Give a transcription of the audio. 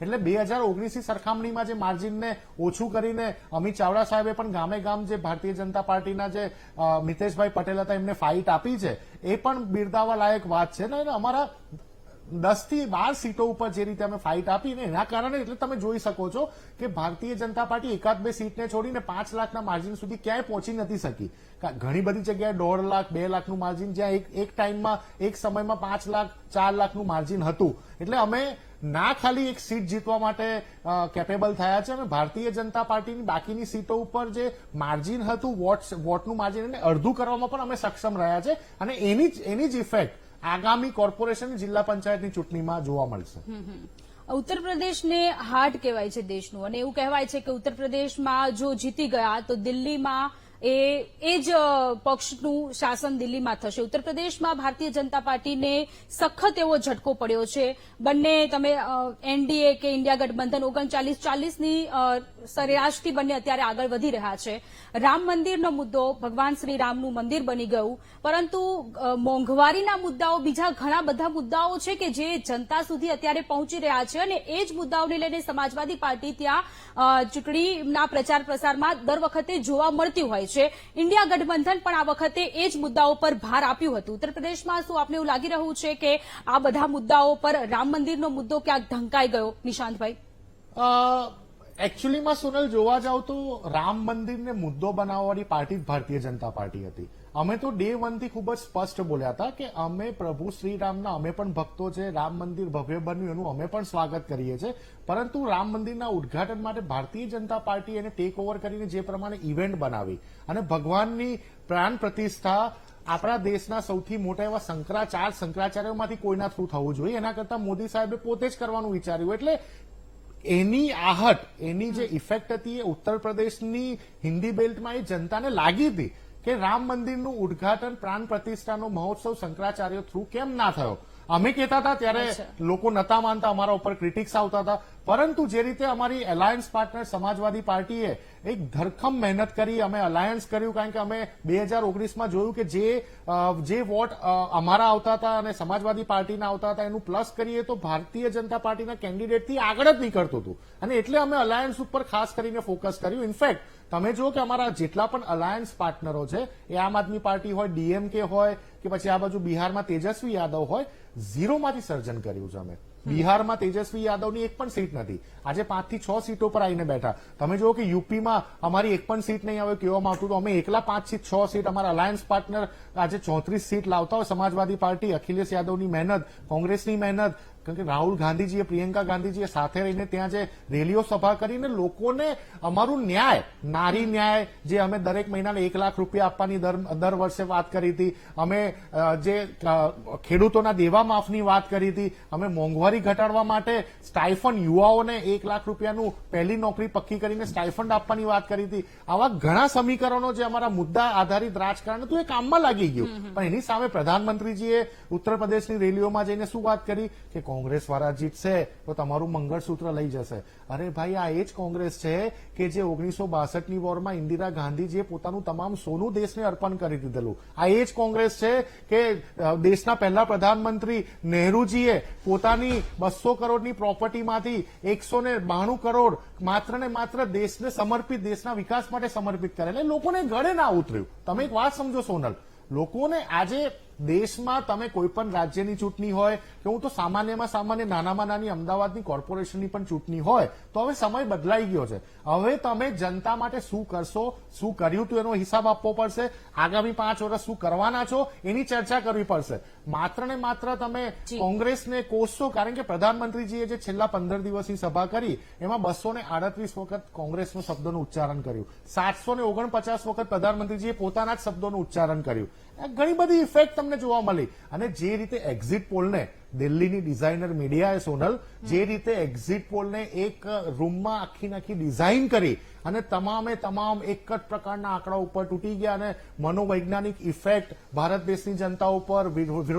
એટલે 2019ની સરખામણીમાં જે માર્જિનને ઓછું કરીને અમિત ચાવડા સાહેબે પણ ગામે ગામ જે ભારતીય જનતા પાર્ટીના જે મિતેશભાઈ પટેલ હતા એમને ફાઇટ આપી છે એ પણ બિરદાવવા લાયક વાત છે ને. અમારા 10 થી 12 સીટો ઉપર જે રીતે અમે ફાઇટ આપી ને એના કારણે એટલે તમે જોઈ શકો છો કે ભારતીય જનતા પાર્ટી એકાદ બે સીટને છોડીને 5 લાખના માર્જિન સુધી ક્યાંય પહોંચી નથી શકી. ઘણી બધી જગ્યાએ 1.5 લાખ 2 લાખનું માર્જિન, જ્યાં એક ટાઈમમાં એક સમયમાં 5 લાખ 4 લાખનું માર્જિન હતું. એટલે અમે ના ખાલી એક સીટ જીતવા માટે કેપેબલ થયા છે, અમે ભારતીય જનતા પાર્ટીની બાકીની સીટો ઉપર જે માર્જિન હતું વોટનું માર્જિન એને અડધું કરવામાં પણ અમે સક્ષમ રહ્યા છે. અને એની જ ઇફેક્ટ આગામી કોર્પોરેશન જિલ્લા પંચાયતની ચૂંટણીમાં જોવા મળશે. ઉત્તર પ્રદેશને હાર્ટ કહેવાય છે દેશનું, અને એવું કહેવાય છે કે ઉત્તર પ્રદેશમાં જો જીતી ગયા તો દિલ્હીમાં એ જ પક્ષનું શાસન દિલ્હીમાં થશે. ઉત્તર પ્રદેશમાં ભારતીય જનતા પાર્ટીને સખત એવો ઝટકો પડ્યો છે. બંને તમે એનડીએ કે ઇન્ડિયા ગઠબંધન 39-40ની સરેરાશથી બંને અત્યારે આગળ વધી રહ્યા છે. રામ મંદિરનો મુદ્દો ભગવાન શ્રી રામનું મંદિર બની ગયું, પરંતુ મોંઘવારીના મુદ્દાઓ, બીજા ઘણા બધા મુદ્દાઓ છે કે જે જનતા સુધી અત્યારે પહોંચી રહ્યા છે, અને એ જ મુદ્દાઓને લઈને સમાજવાદી પાર્ટી ત્યાં ચૂંટણીના પ્રચાર પ્રસારમાં દર વખતે જોવા મળતી હોય છે. ઇન્ડિયા ગઠબંધન પણ આ વખતે એ જ મુદ્દાઓ પર ભાર આપ્યું હતું. ઉત્તર પ્રદેશમાં શું આપને એવું લાગી રહ્યું છે કે આ બધા મુદ્દાઓ પર રામ મંદિરનો મુદ્દો ક્યાંક ઢંકાઈ ગયો? નિશાંતભાઈ, એકચ્યુઅલીમાં સોનલ જોવા જાવ તો રામ મંદિરને મુદ્દો બનાવવાની પાર્ટી જ ભારતીય જનતા પાર્ટી હતી. અમે તો ડે 1 થી ખૂબ જ સ્પષ્ટ બોલ્યા હતા કે અમે પ્રભુ શ્રીરામના અમે પણ ભક્તો છે, રામ મંદિર ભવ્ય બન્યું એનું અમે પણ સ્વાગત કરીએ છીએ, પરંતુ રામ મંદિરના ઉદઘાટન માટે ભારતીય જનતા પાર્ટી એને ટેક ઓવર કરીને જે પ્રમાણે ઇવેન્ટ બનાવી અને ભગવાનની પ્રાણ પ્રતિષ્ઠા આપણા દેશના સૌથી મોટા એવા શંકરાચાર્યોમાંથી કોઈના થ્રુ થવું જોઈએ, એના કરતા મોદી સાહેબે પોતે જ કરવાનું વિચાર્યું. એટલે એની આહટ, એની જે ઇફેક્ટ હતી એ ઉત્તર પ્રદેશની હિન્દી બેલ્ટમાં એ જનતાને લાગી હતી કે રામ મંદિરનું ઉદઘાટન, પ્રાણ પ્રતિષ્ઠાનો મહોત્સવ શંકરાચાર્ય થ્રુ કેમ ના થયો. અમે કહેતા હતા ત્યારે લોકો નતા માનતા, અમારા ઉપર ક્રિટિક્સ આવતા હતા, પરંતુ જે રીતે અમારી એલાયન્સ પાર્ટનર સમાજવાદી પાર્ટીએ એક ધરખમ મહેનત કરી, અમે અલાયન્સ કર્યું, કારણ કે અમે 2019માં જોયું કે જે વોટ અમારા આવતા હતા અને સમાજવાદી પાર્ટીના આવતા હતા એનું પ્લસ કરીએ તો ભારતીય જનતા પાર્ટીના કેન્ડિડેટથી આગળ જ નીકળતું હતું, અને એટલે અમે અલાયન્સ ઉપર ખાસ કરીને ફોકસ કર્યું. ઇનફેક્ટ તમે જુઓ કે અમારા જેટલા પણ અલાયન્સ પાર્ટનરો છે, એ આમ આદમી પાર્ટી હોય, ડીએમકે હોય કે પછી આ બાજુ બિહારમાં તેજસ્વી યાદવ હોય, ઝીરોમાંથી સર્જન કર્યું છે અમે. બિહારમાં તેજસ્વી યાદવની એક પણ સીટ નથી, આજે 5 થી 6 સીટો પર આવીને બેઠા. તમે જુઓ કે યુપીમાં અમારી એક પણ સીટ નહીં આવે કહેવામાં આવતું, તો અમે એકલા 5 થી 6 સીટ, અમારા અલાયન્સ પાર્ટનર આજે 34 સીટ લાવતા હોય. સમાજવાદી પાર્ટી, અખિલેશ યાદવની મહેનત, કોંગ્રેસની મહેનત, કારણ કે રાહુલ ગાંધીજીએ, પ્રિયંકા ગાંધીજીએ સાથે રહીને ત્યાં જે રેલીઓ સભા કરીને લોકોને અમારું ન્યાય, નારી ન્યાય, જે અમે દરેક મહિનાને 1 લાખ રૂપિયા આપવાની દર વર્ષે વાત કરી હતી, અમે જે ખેડૂતોના દેવા માફની વાત કરી હતી, અમે મોંઘવારી ઘટાડવા માટે સ્ટાઇફંડ, યુવાઓને 1 લાખ રૂપિયાનું પહેલી નોકરી પક્કી કરીને સ્ટાઇફંડ આપવાની વાત કરી હતી. આવા ઘણા સમીકરણો જે અમારા મુદ્દા આધારિત રાજકારણ હતું એ કામમાં લાગી ગયું. પણ એની સામે પ્રધાનમંત્રીજીએ ઉત્તર પ્રદેશની રેલીઓમાં જઈને શું વાત કરી કે કોંગ્રેસ વાળા જીતશે તો તમારું મંગળસૂત્ર લઈ જશે. અરે ભાઈ, આ એ જ કોંગ્રેસ છે કે જે 1962ની વોરમાં ઇન્દિરા ગાંધીજીએ પોતાનું તમામ સોનું દેશને અર્પણ કરી દીધેલું. આ એ જ કોંગ્રેસ છે કે દેશના પહેલા પ્રધાનમંત્રી નહેરુજીએ પોતાની 200 કરોડની પ્રોપર્ટીમાંથી 192 કરોડ માત્ર ને માત્ર દેશને સમર્પિત, દેશના વિકાસ માટે સમર્પિત કરેલા. લોકોને ગળે ના ઉતર્યું. તમે એક વાત સમજો સોનલ, લોકોને આજે દેશમાં તમે કોઈ પણ રાજ્યની ચૂંટણી હોય કે હું તો સામાન્યમાં સામાન્ય નાનામાં નાની અમદાવાદની કોર્પોરેશનની પણ ચૂંટણી હોય તો હવે સમય બદલાઈ ગયો છે. હવે તમે જનતા માટે શું કરશો, શું કર્યું તું એનો હિસાબ આપવો પડશે. આગામી 5 વર્ષ શું કરવાના છો એની ચર્ચા કરવી પડશે. માત્ર ને માત્ર તમે કોંગ્રેસને કોસશો, કારણ કે પ્રધાનમંત્રીજીએ જે છેલ્લા 15 દિવસની સભા કરી એમાં 238 વખત કોંગ્રેસનો શબ્દોનું ઉચ્ચારણ કર્યું, 749 વખત પ્રધાનમંત્રીજીએ પોતાના જ શબ્દોનું ઉચ્ચારણ કર્યું. ઘણી બધી ઇફેક્ટ તમને જોવા મળી. અને જે રીતે એક્ઝિટ પોલને દિલ્હીની ડિઝાઇનર મીડિયાએ, સોનલ, જે રીતે એક્ઝિટ પોલને એક રૂમમાં આખી ડિઝાઇન કરી અને તમામ એક જ પ્રકારના આંકડા ઉપર તૂટી ગયા અને મનોવૈજ્ઞાનિક ઇફેક્ટ ભારત દેશની જનતા ઉપર,